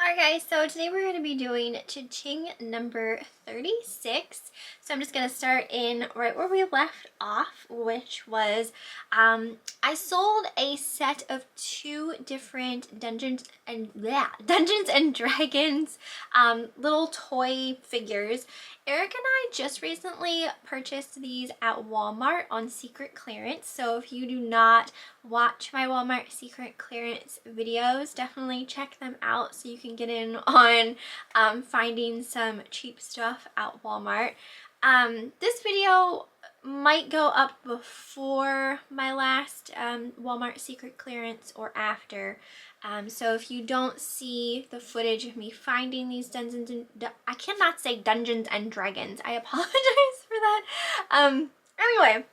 Alright guys, so today we're going to be doing CHING number 36. So I'm just going to start in right where we left off, which was I sold a set of two different Dungeons and Dragons little toy figures. Eric and I just recently purchased these at Walmart on secret clearance. So if you do not watch my Walmart secret clearance videos, definitely check them out so you can get in on finding some cheap stuff at Walmart. This video might go up before my last Walmart secret clearance or after. So if you don't see the footage of me finding these I cannot say Dungeons and Dragons. I apologize for that. Anyway,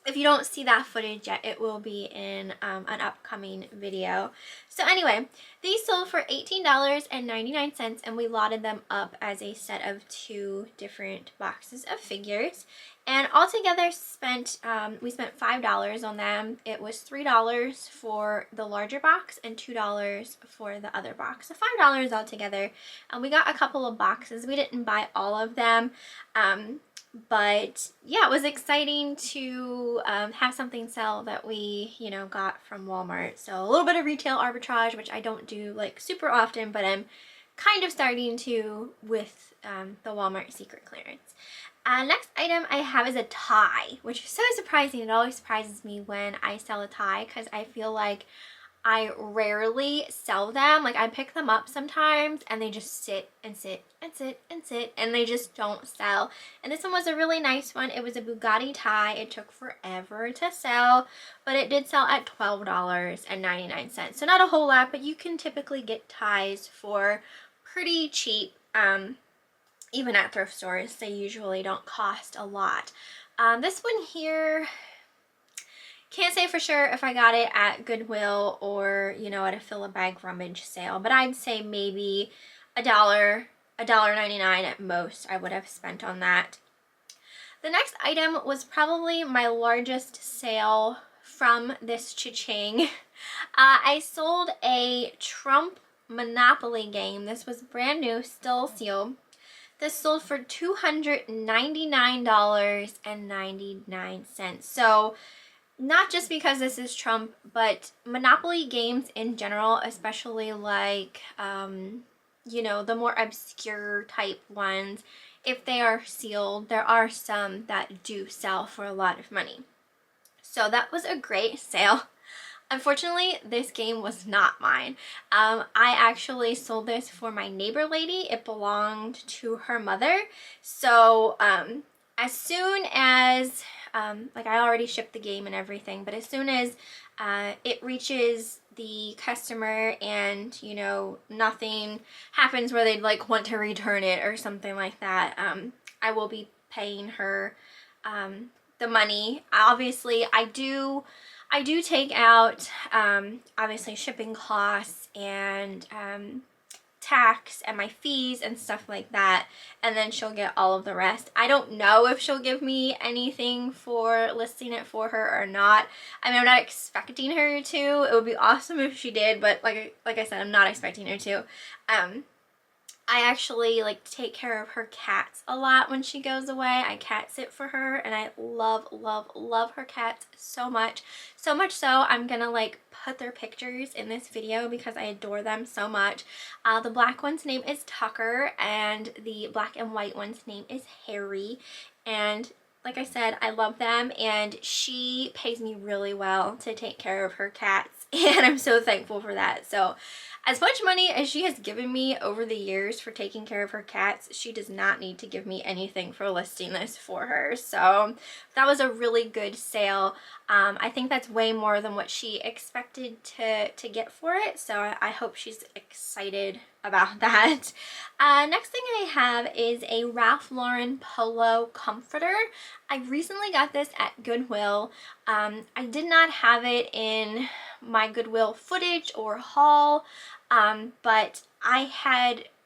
if you don't see that footage yet, it will be in an upcoming video. So anyway, these sold for $18.99 and we lotted them up as a set of two different boxes of figures. And altogether we spent $5 on them. It was $3 for the larger box and $2 for the other box. So $5 altogether. And we got a couple of boxes. We didn't buy all of them. But yeah, it was exciting to have something sell that we, got from Walmart. So a little bit of retail arbitrage, which I don't do like super often, but I'm kind of starting to with the Walmart secret clearance. Next item I have is a tie, which is so surprising. It always surprises me when I sell a tie because I feel like I rarely sell them. Like I pick them up sometimes and they just sit and sit and sit and sit and they just don't sell. And this one was a really nice one. It was a BUGATTI tie. It took forever to sell, but it did sell at $12.99. So not a whole lot, but you can typically get ties for pretty cheap. Even at thrift stores, they usually don't cost a lot. This one here, can't say for sure if I got it at Goodwill or, at a fill-a-bag rummage sale, but I'd say maybe $1.99 at most I would have spent on that. The next item was probably my largest sale from this cha-ching. I sold a Trump Monopoly game. This was brand new, still sealed. This sold for $299.99. So not just because this is Trump, but Monopoly games in general, especially like, the more obscure type ones, if they are sealed, there are some that do sell for a lot of money. So that was a great sale. Unfortunately, this game was not mine. I actually sold this for my neighbor lady. It belonged to her mother. So as soon as, like I already shipped the game and everything, but as soon as it reaches the customer and, nothing happens where they'd like want to return it or something like that, I will be paying her the money. Obviously, I do take out, obviously, shipping costs and tax and my fees and stuff like that, and then she'll get all of the rest. I don't know if she'll give me anything for listing it for her or not. I mean, I'm not expecting her to. It would be awesome if she did, but like I said, I'm not expecting her to. I actually like to take care of her cats a lot when she goes away. I cat sit for her and I love, love, love her cats so much. So much so I'm gonna like put their pictures in this video because I adore them so much. The black one's name is Tucker and the black and white one's name is Harry. And like I said, I love them and she pays me really well to take care of her cats and I'm so thankful for that. So as much money as she has given me over the years for taking care of her cats, she does not need to give me anything for listing this for her. So that was a really good sale. I think that's way more than what she expected to get for it. So I hope she's excited about that. Next thing I have is a Ralph Lauren polo comforter. I recently got this at Goodwill. I did not have it in my Goodwill footage or haul, but I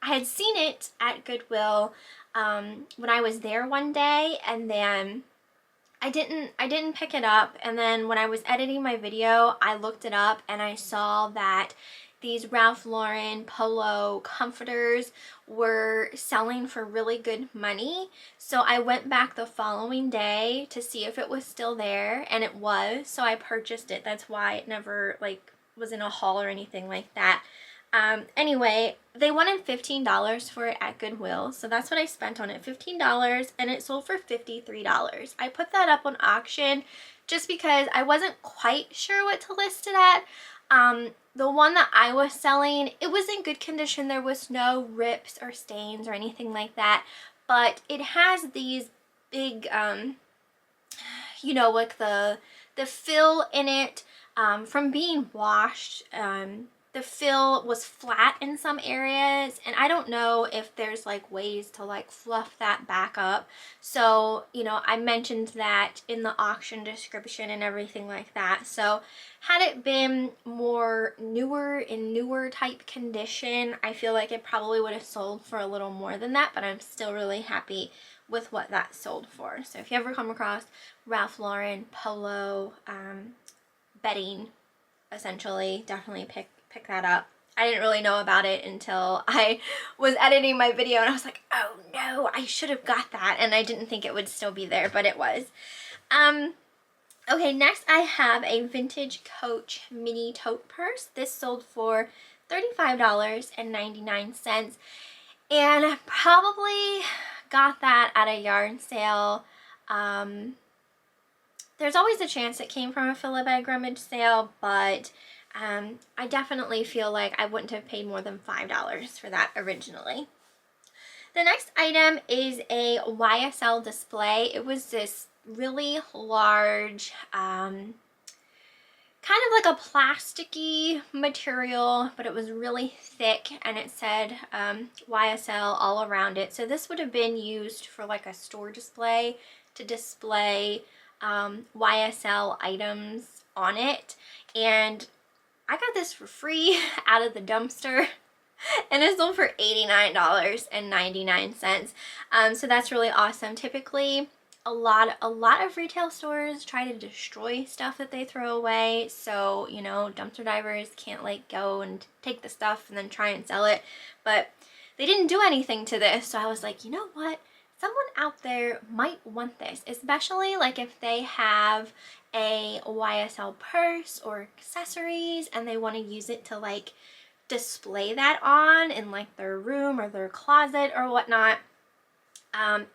had seen it at Goodwill when I was there one day, and then I didn't pick it up, and then when I was editing my video I looked it up and I saw that these Ralph Lauren polo comforters were selling for really good money. So I went back the following day to see if it was still there, and it was, so I purchased it. That's why it never like was in a haul or anything like that. Anyway, they wanted $15 for it at Goodwill, so that's what I spent on it, $15, and it sold for $53. I put that up on auction just because I wasn't quite sure what to list it at. The one that I was selling, it was in good condition. There was no rips or stains or anything like that, but it has these big, you know, like the fill in it, from being washed. The fill was flat in some areas, and I don't know if there's like ways to like fluff that back up. So, you know, I mentioned that in the auction description and everything like that. So had it been more newer type condition, I feel like it probably would have sold for a little more than that, but I'm still really happy with what that sold for. So if you ever come across Ralph Lauren polo bedding, essentially, definitely pick that up. I didn't really know about it until I was editing my video, and I was like, oh no, I should have got that, and I didn't think it would still be there, but it was. Okay, next I have a vintage Coach mini tote purse. This sold for $35.99, and I probably got that at a yard sale. There's always a chance it came from a fill bag rummage sale, but I definitely feel like I wouldn't have paid more than $5 for that originally. The next item is a YSL display. It was this really large, kind of like a plasticky material, but it was really thick, and it said YSL all around it. So this would have been used for like a store display to display YSL items on it, and I got this for free out of the dumpster, and it sold for $89.99. So that's really awesome. Typically, a lot of retail stores try to destroy stuff that they throw away. So, you know, dumpster divers can't like go and take the stuff and then try and sell it. But they didn't do anything to this. So I was like, you know what? Someone out there might want this, especially like if they have a YSL purse or accessories and they want to use it to like display that on in like their room or their closet or whatnot.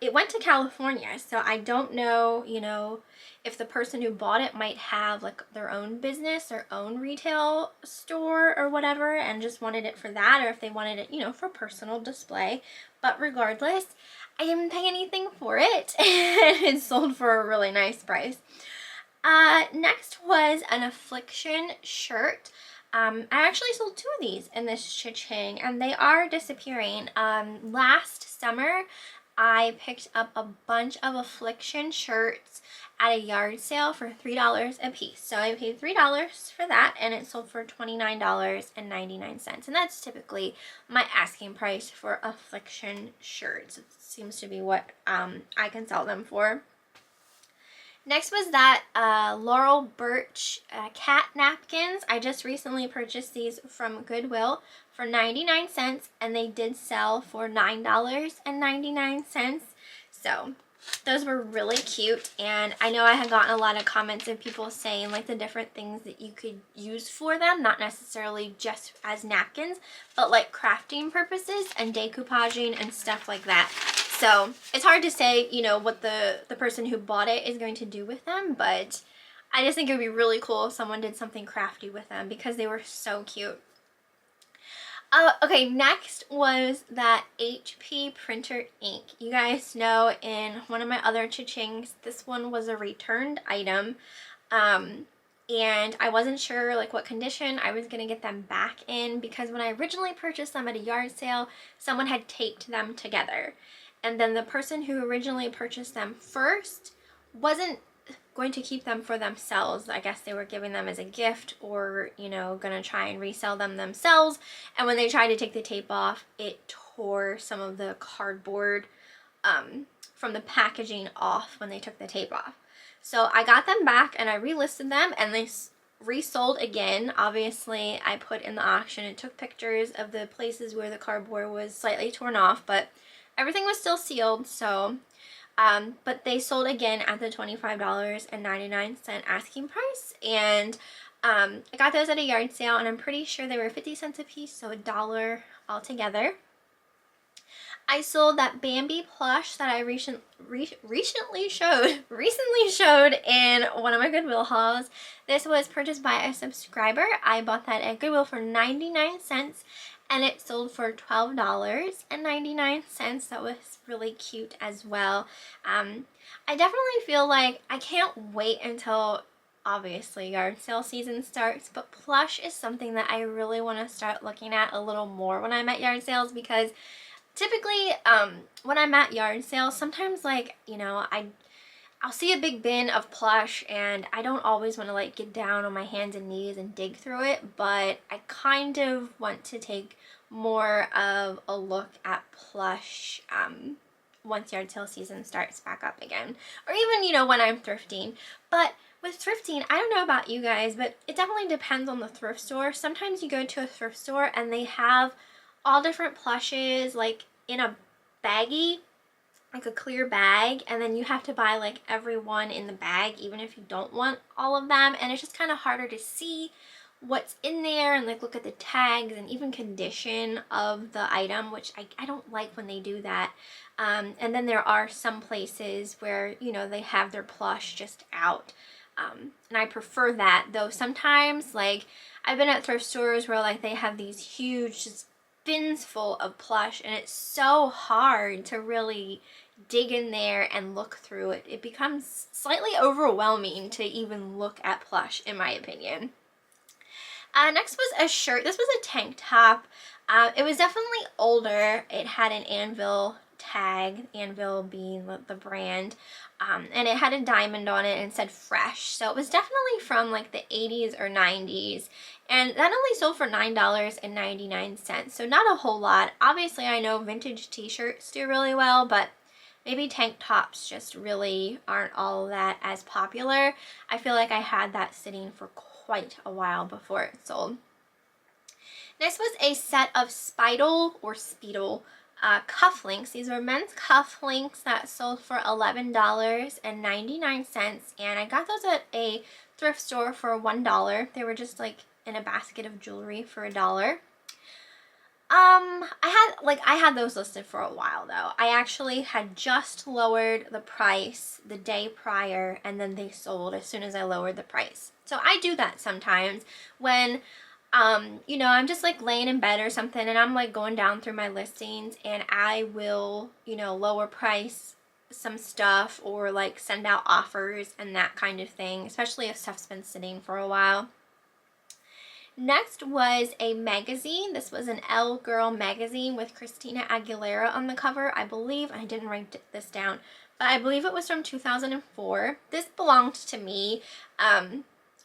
It went to California, so I don't know, you know, if the person who bought it might have like their own business, their own retail store or whatever, and just wanted it for that, or if they wanted it, you know, for personal display. But regardless, I didn't pay anything for it, and it sold for a really nice price. Next was an Affliction shirt. I actually sold 2 of these in this CHING, and they are disappearing. Last summer, I picked up a bunch of Affliction shirts at a yard sale for $3 a piece. So I paid $3 for that, and it sold for $29.99. And that's typically my asking price for Affliction shirts. It seems to be what I can sell them for. Next was that Laurel Birch cat napkins. I just recently purchased these from Goodwill for 99 cents, and they did sell for $9.99. So those were really cute, and I know I had gotten a lot of comments of people saying like the different things that you could use for them, not necessarily just as napkins, but like crafting purposes and decoupaging and stuff like that. So it's hard to say, you know, what the person who bought it is going to do with them, but I just think it would be really cool if someone did something crafty with them because they were so cute. Okay, next was that HP printer ink. You guys know in one of my other cha-chings, this one was a returned item, and I wasn't sure like what condition I was gonna get them back in, because when I originally purchased them at a yard sale, someone had taped them together, and then the person who originally purchased them first wasn't going to keep them for themselves. I guess they were giving them as a gift, or, you know, gonna try and resell them themselves. And when they tried to take the tape off, it tore some of the cardboard from the packaging off when they took the tape off. So I got them back and I relisted them, and they resold again. Obviously, I put in the auction and took pictures of the places where the cardboard was slightly torn off, but everything was still sealed, so but they sold again at the $25.99 asking price, and I got those at a yard sale, and I'm pretty sure they were 50 cents a piece, so $1 altogether. I sold that BAMBI plush that I recently showed in one of my Goodwill hauls. This was purchased by a subscriber. I bought that at Goodwill for 99 cents and it sold for $12.99. That was really cute as well. I definitely feel like I can't wait until obviously yard sale season starts, but plush is something that I really want to start looking at a little more when I'm at yard sales, because typically when I'm at yard sales, sometimes, like, you know, I'll see a big bin of plush and I don't always want to like get down on my hands and knees and dig through it, but I kind of want to take more of a look at plush once yard sale season starts back up again, or even, you know, when I'm thrifting. But with thrifting, I don't know about you guys, but it definitely depends on the thrift store. Sometimes you go to a thrift store and they have all different plushes like in a baggie, like a clear bag, and then you have to buy like every one in the bag even if you don't want all of them, and it's just kind of harder to see what's in there and like look at the tags and even condition of the item, which I don't like when they do that. And then there are some places where, you know, they have their plush just out, and I prefer that, though sometimes, like, I've been at thrift stores where like they have these huge just bins full of plush, and it's so hard to really dig in there and look through it. It becomes slightly overwhelming to even look at plush, in my opinion. Next was a shirt. This was a tank top. It was definitely older. It had an Anvil tag, Anvil being the brand, and it had a diamond on it and said fresh, so it was definitely from like the 80s or 90s, and that only sold for $9.99, so not a whole lot. Obviously I know vintage t-shirts do really well, but maybe tank tops just really aren't all that as popular. I feel like I had that sitting for quite a while before it sold. Next was a set of Speidel cufflinks. These were men's cufflinks that sold for $11.99, and I got those at a thrift store for $1. They were just like in a basket of jewelry for $1. I had those listed for a while though. I actually had just lowered the price the day prior, and then they sold as soon as I lowered the price. So I do that sometimes when you know, I'm just like laying in bed or something and I'm like going down through my listings, and I will, you know, lower price some stuff or like send out offers and that kind of thing, especially if stuff's been sitting for a while. Next was a magazine. This was an Elle Girl magazine with Christina Aguilera on the cover. I believe, I didn't write this down, but I believe it was from 2004. This belonged to me.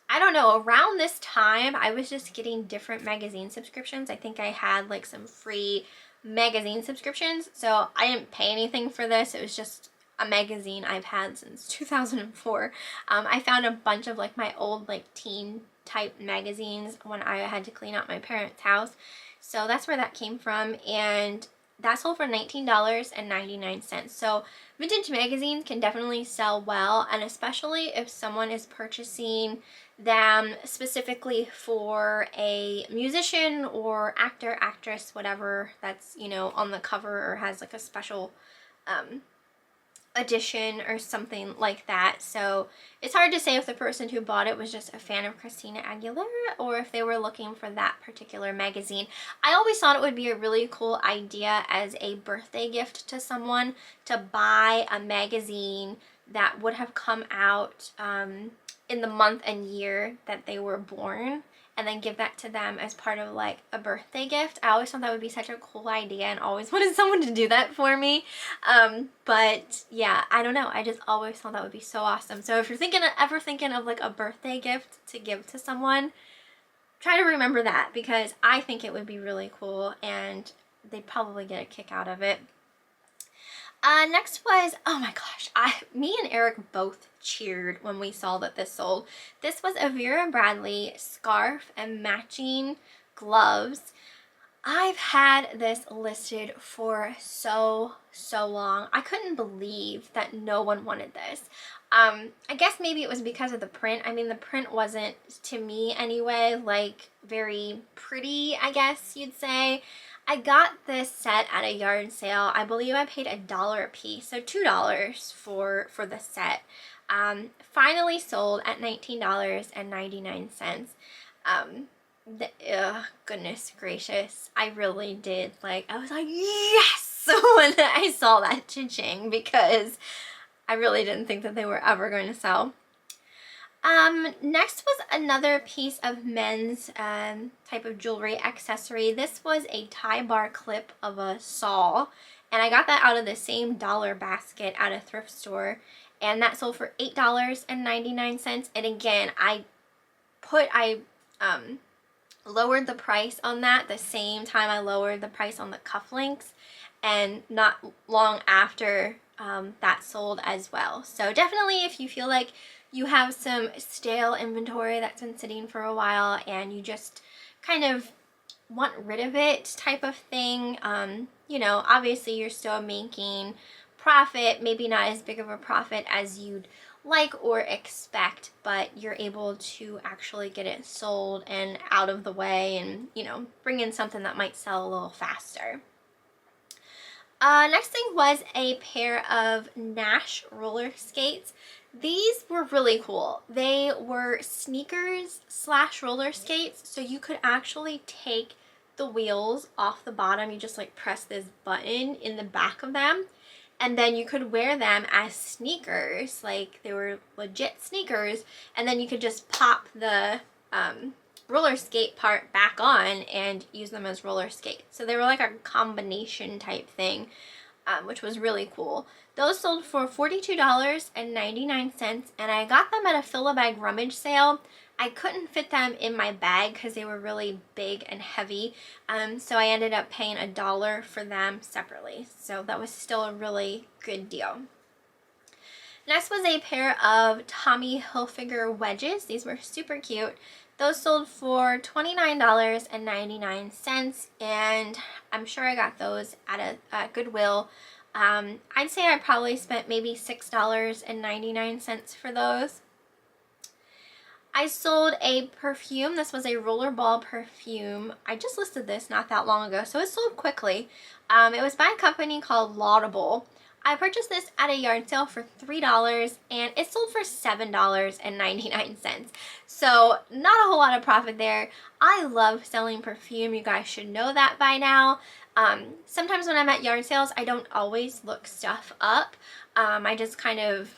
I don't know, around this time I was just getting different magazine subscriptions. I think I had like some free magazine subscriptions, so I didn't pay anything for this. It was just a magazine I've had since 2004. I found a bunch of like my old like teen type magazines when I had to clean out my parents' house, so that's where that came from, and that sold for $19.99. So vintage magazines can definitely sell well, and especially if someone is purchasing them specifically for a musician or actor, actress, whatever that's, you know, on the cover or has like a special edition or something like that. So it's hard to say if the person who bought it was just a fan of Christina Aguilera or if they were looking for that particular magazine. I always thought it would be a really cool idea as a birthday gift to someone to buy a magazine that would have come out in the month and year that they were born, and then give that to them as part of like a birthday gift. I always thought that would be such a cool idea and always wanted someone to do that for me. But yeah, I don't know. I just always thought that would be so awesome. So if you're ever thinking of like a birthday gift to give to someone, try to remember that, because I think it would be really cool and they'd probably get a kick out of it. Next was, oh my gosh, me and Eric both cheered when we saw that this sold. This was a Vera Bradley scarf and matching gloves. I've had this listed for so long. I couldn't believe that no one wanted this. I guess maybe it was because of the print. I mean, the print wasn't, to me anyway, like very pretty, I guess you'd say. I got this set at a yard sale. I believe I paid $1 a piece, so $2 for the set. Finally sold at $19.99. Goodness gracious, I really did, like, I was like, yes, when I saw that CHING, because I really didn't think that they were ever going to sell. Next was another piece of men's type of jewelry accessory. This was a tie bar clip of a saw, and I got that out of the same dollar basket at a thrift store, and that sold for $8.99. And again, I lowered the price on that the same time I lowered the price on the cufflinks, and not long after that sold as well. So definitely, if you feel like you have some stale inventory that's been sitting for a while and you just kind of want rid of it type of thing, you know, obviously you're still making profit, maybe not as big of a profit as you'd like or expect, but you're able to actually get it sold and out of the way, and, you know, bring in something that might sell a little faster. Next thing was a pair of Nash roller skates. These were really cool. They were sneakers slash roller skates, so you could actually take the wheels off the bottom. You just like press this button in the back of them, and then you could wear them as sneakers, like they were legit sneakers, and then you could just pop the roller skate part back on and use them as roller skates. So they were like a combination type thing, which was really cool. Those sold for $42.99, and I got them at a fill-a-bag rummage sale. I couldn't fit them in my bag because they were really big and heavy, so I ended up paying $1 for them separately. So that was still a really good deal. Next was a pair of Tommy Hilfiger wedges. These were super cute. Those sold for $29.99, and I'm sure I got those at a Goodwill. I'd say I probably spent maybe $6.99 for those. I sold a perfume. This was a rollerball perfume. I just listed this not that long ago, so it sold quickly. It was by a company called Laurel. I purchased this at a yard sale for $3, and it sold for $7.99. So not a whole lot of profit there. I love selling perfume. You guys should know that by now. Sometimes when I'm at yard sales, I don't always look stuff up. I just kind of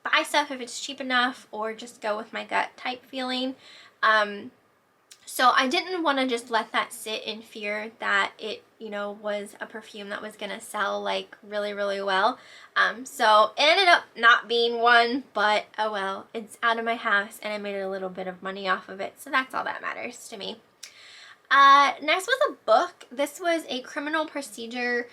buy stuff if it's cheap enough, or just go with my gut type feeling. So I didn't want to just let that sit in fear that it, you know, was a perfume that was going to sell like really well. So it ended up not being one, but oh well, it's out of my house and I made a little bit of money off of it. So that's all that matters to me. Next was a book. This was a criminal procedure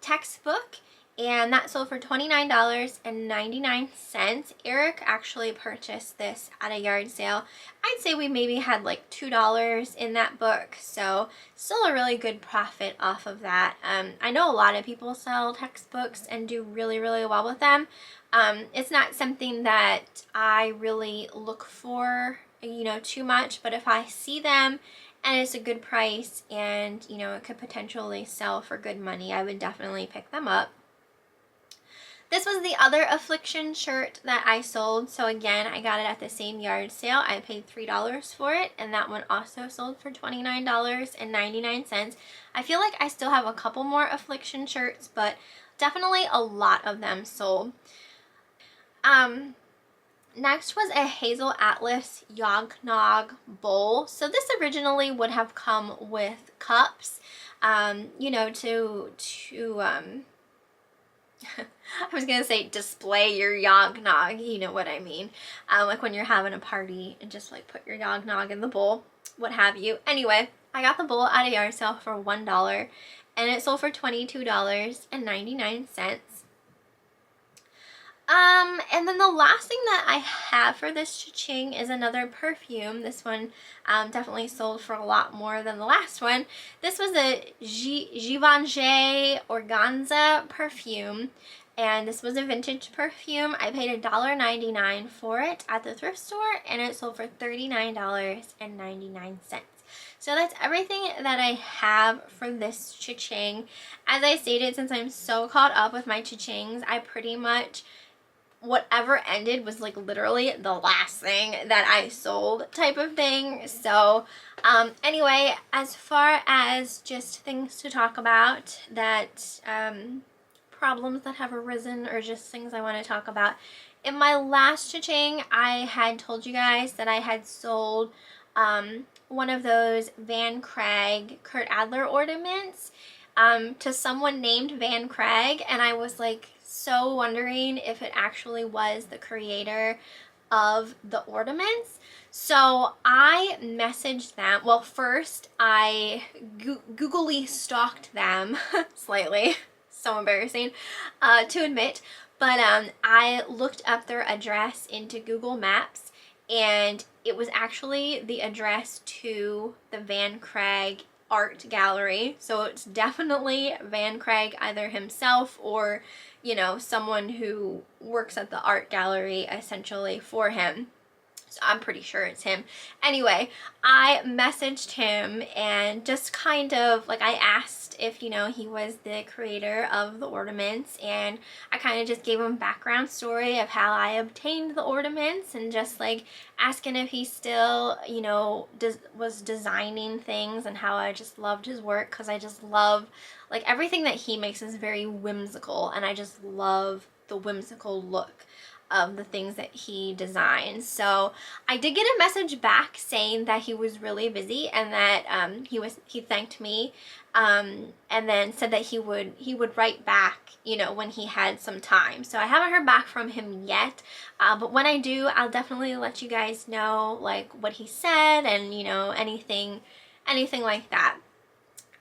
textbook, and that sold for $29.99. Eric actually purchased this at a yard sale. I'd say we maybe had like $2 in that book, so still a really good profit off of that. I know a lot of people sell textbooks and do really well with them. It's not something that I really look for, you know, too much, but if I see them and it's a good price and, you know, it could potentially sell for good money, I would definitely pick them up. This was the other Affliction shirt that I sold. So again, I got it at the same yard sale. I paid $3 for it, and that one also sold for $29.99. I feel like I still have a couple more Affliction shirts, but definitely a lot of them sold. Next was a Hazel Atlas Yogg-Nog bowl. So this originally would have come with cups, you know, to I was gonna say display your Yogg-Nog, you know what I mean. Like when you're having a party and just like put your Yogg-Nog in the bowl, what have you. Anyway, I got the bowl at a yard sale for $1, and it sold for $22.99. And then the last thing that I have for this cha-ching is another perfume. This one definitely sold for a lot more than the last one. This was a Givenchy Organza perfume, and this was a vintage perfume. I paid $1.99 for it at the thrift store, and it sold for $39.99. So that's everything that I have for this cha-ching. As I stated, since I'm so caught up with my cha-chings, I pretty much, whatever ended was like literally the last thing that I sold type of thing. So anyway, as far as just things to talk about that, problems that have arisen or just things I want to talk about, in my last cha-ching I had told you guys that I had sold one of those Van Craig Kurt Adler ornaments to someone named Van Craig, and I was like so wondering if it actually was the creator of the ornaments. So I messaged them. Well, first I googly stalked them slightly, so embarrassing to admit, but I looked up their address into Google Maps, and it was actually the address to the Van Craig art gallery. So it's definitely Van Craig, either himself or, you know, someone who works at the art gallery essentially for him. So I'm pretty sure it's him. Anyway, I messaged him and just kind of like, I asked if, you know, he was the creator of the ornaments, and I kind of just gave him background story of how I obtained the ornaments, and just like asking if he still, you know, was designing things, and how I just loved his work, because I just love, like, everything that he makes is very whimsical, and I just love the whimsical look of the things that he designs. So I did get a message back saying that he was really busy, and that he thanked me, and then said that he would write back, you know, when he had some time. So I haven't heard back from him yet, but when I do, I'll definitely let you guys know like what he said, and, you know, anything like that.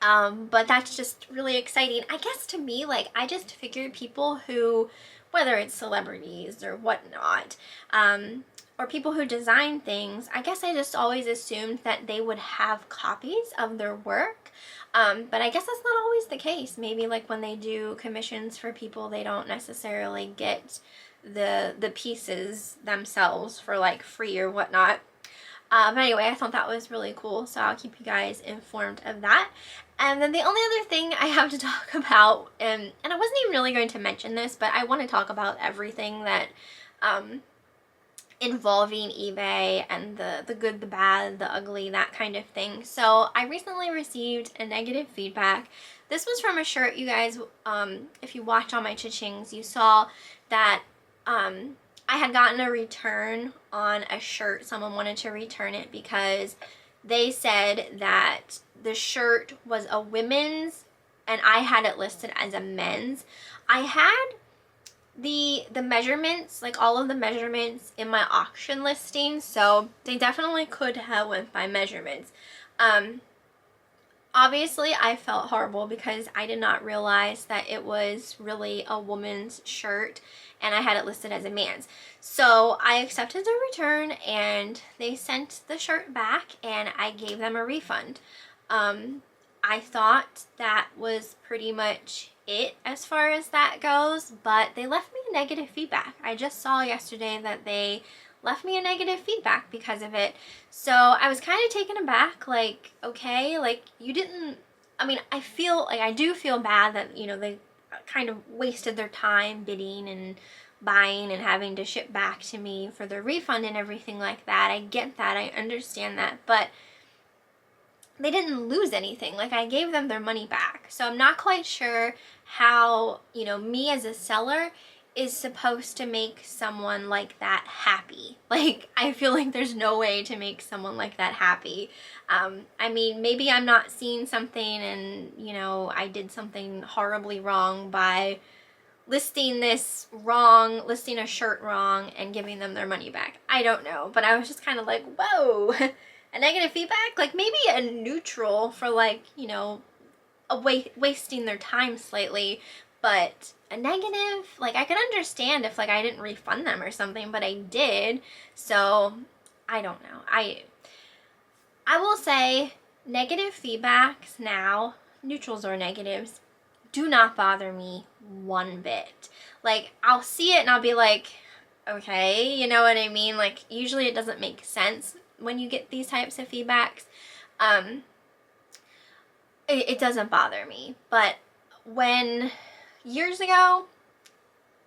But that's just really exciting. I guess to me, like, I just figured people who, whether it's celebrities or whatnot, or people who design things, I guess I just always assumed that they would have copies of their work. But I guess that's not always the case. Maybe like when they do commissions for people, they don't necessarily get the pieces themselves for like free or whatnot. But anyway, I thought that was really cool, so I'll keep you guys informed of that. And then the only other thing I have to talk about, and I wasn't even really going to mention this, but I want to talk about everything that involving eBay, and the good, the bad, the ugly, that kind of thing. So I recently received a negative feedback. This was from a shirt, you guys, if you watch all my cha-chings, you saw that I had gotten a return on a shirt. Someone wanted to return it because they said that the shirt was a women's and I had it listed as a men's. I had the measurements, like all of the measurements in my auction listing, so they definitely could have went by measurements. Obviously I felt horrible because I did not realize that it was really a woman's shirt and I had it listed as a man's. So I accepted the return, and they sent the shirt back, and I gave them a refund. I thought that was pretty much it as far as that goes, but they left me a negative feedback. I just saw yesterday that they left me a negative feedback because of it. So I was kind of taken aback, like, okay, like, you didn't, I mean, I feel like, I do feel bad that, you know, they kind of wasted their time bidding and buying and having to ship back to me for the refund and everything like that. I get that, I understand that, but they didn't lose anything. Like, I gave them their money back. So I'm not quite sure how, you know, me as a seller is supposed to make someone like that happy. Like, I feel like there's no way to make someone like that happy. I mean, maybe I'm not seeing something and, you know, I did something horribly wrong by listing this wrong, listing a shirt wrong and giving them their money back. I don't know, but I was just kind of like, whoa, a negative feedback? Like, maybe a neutral for, like, you know, wasting their time slightly. But a negative, like, I could understand if, like, I didn't refund them or something, but I did. So I don't know. I will say negative feedbacks now, neutrals or negatives, do not bother me one bit. Like, I'll see it and I'll be like, okay, you know what I mean? Like, usually it doesn't make sense when you get these types of feedbacks. It doesn't bother me. But when years ago,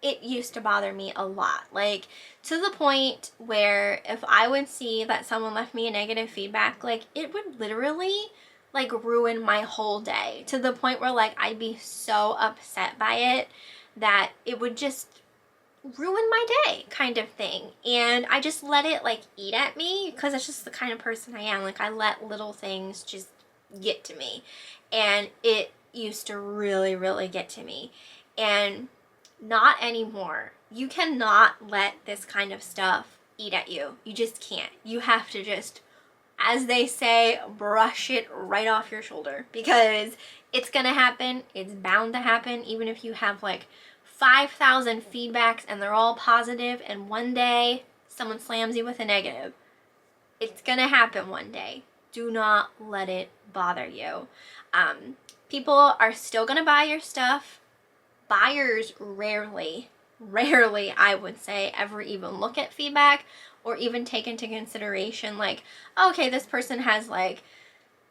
it used to bother me a lot. Like, to the point where if I would see that someone left me a negative feedback, like, it would literally, like, ruin my whole day. To the point where, like, I'd be so upset by it that it would just ruin my day, kind of thing. And I just let it, like, eat at me, because that's just the kind of person I am. Like, I let little things just get to me. And it used to really, really get to me. And not anymore. You cannot let this kind of stuff eat at you. You just can't. You have to just, as they say, brush it right off your shoulder, because it's gonna happen. It's bound to happen. Even if you have like 5,000 feedbacks and they're all positive, and one day someone slams you with a negative, it's gonna happen one day. Do not let it bother you. People are still gonna buy your stuff. Buyers rarely, I would say, ever even look at feedback or even take into consideration, like, okay, this person has like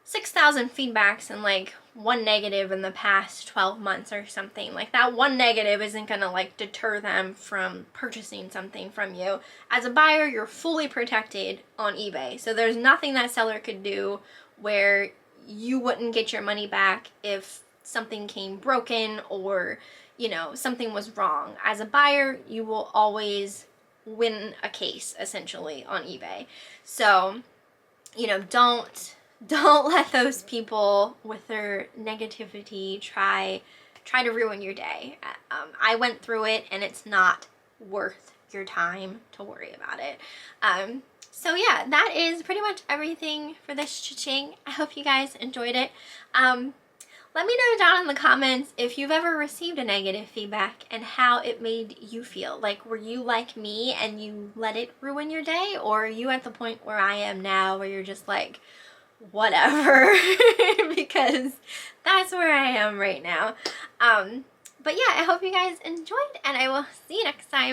6,000 feedbacks and like one negative in the past 12 months or something. Like, that one negative isn't gonna like deter them from purchasing something from you. As a buyer, you're fully protected on eBay. So there's nothing that seller could do where you wouldn't get your money back if something came broken or, you know, something was wrong. As a buyer, you will always win a case, essentially, on eBay. So, you know, don't let those people with their negativity try to ruin your day. I went through it, and it's not worth your time to worry about it. So yeah, that is pretty much everything for this cha-ching. I hope you guys enjoyed it. Let me know down in the comments if you've ever received a negative feedback and how it made you feel. Like, were you like me and you let it ruin your day? Or are you at the point where I am now, where you're just like, whatever? Because that's where I am right now. But yeah, I hope you guys enjoyed, and I will see you next time.